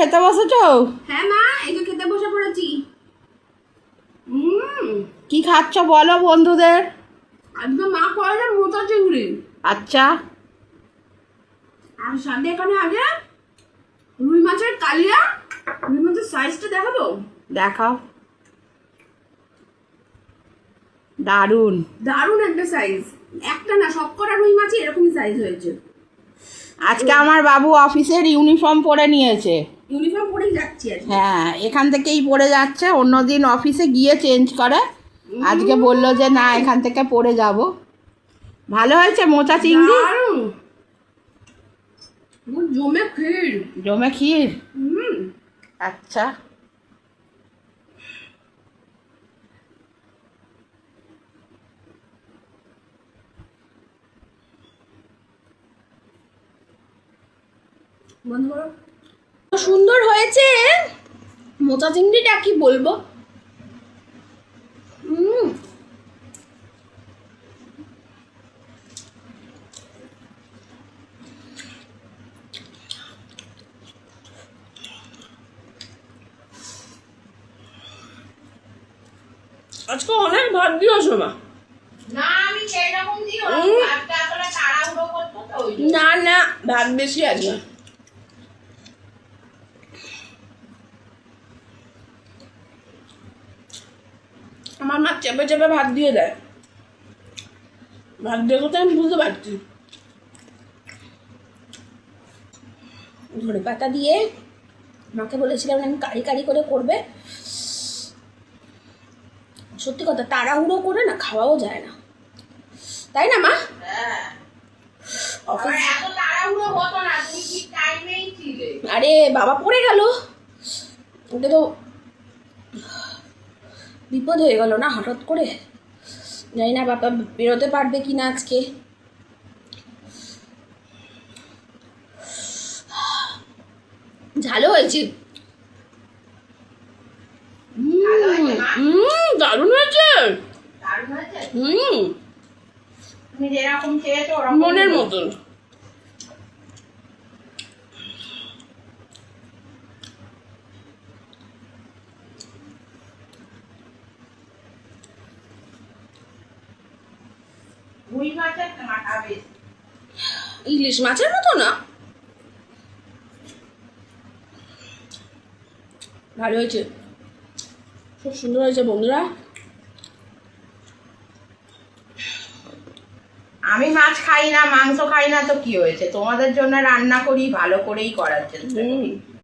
খেতে বসেছো? হ্যাঁ মা, এই তো খেতে বসে পড়েছি। কি খাচ্ছ বলো বন্ধুদের। আজকে মা করেছে মোটা চিংড়ি। আচ্ছা, আর সাথে এখানে আছে রুই মাছের কালিয়া। রুই মাছের সাইজটা দেখাবো? দেখাও। দারুন দারুণ একটা সাইজ, একটা না সবকটা রুই মাছই এরকমই সাইজ হয়েছে। আজকে আমার বাবু অফিসের ইউনিফর্ম পরে নিয়েছে। ইউনিফর্ম পরেই যাচ্ছি আজকে। হ্যাঁ, এখান থেকেই পরে যাচ্ছে, অন্যদিন অফিসে গিয়ে চেঞ্জ করে। আজকে বললো যে না, এখান থেকে পরে যাব। ভালো হয়েছে মোচা চিংড়ি। দারুণ, জমে ক্ষীর। জমে ক্ষীর। আচ্ছা, বন্ধ করো। সুন্দর হয়েছে মোচা চিংড়িটা, কি বলবো। আজকে অনেক ভাত দিয়েছো মা। না আমি সেরকম দিও ভাতটা আসলে তাড়াহুড়ো করতে তো ওই না না, ভাত বেশি আছে। আমার মা চেপে চেপে ভাত দিয়ে দেয়, ভাত দিয়ে কোথায় আমি বুঝতে পারছি। ধনে পাতা দিয়ে মাকে বলেছিলাম আমি কারি কারি করে করবে। সত্যি কথা, তাড়াহুড়ো করে না খাওয়াও যায় না, তাই না মা? অফিস এত তাড়াহুড়ো হতো না, তুমি ঠিক টাইমেই ছিলে। আরে বাবা পড়ে গেল, ওটা তো বিপদ হয়ে গেল না হঠাৎ করে। জানি না বাবা বেরোতে পারবে কিনা আজকে। ঝালও হয়েছে। দারুণ হয়েছে। দারুণ হয়েছে। হুম, তুমি যেরকম খেয়েছো ওরকম মনের মতন। রুই মাছের কাঁটা বেশ। ইলিশ মাছের মতো না, ভালো হয়েছে, খুব সুন্দর হয়েছে বন্ধুরা। আমি মাছ খাই না, মাংস খাই না, তো কি হয়েছে? তোমাদের জন্য রান্না করি, ভালো করেই করার জন্য।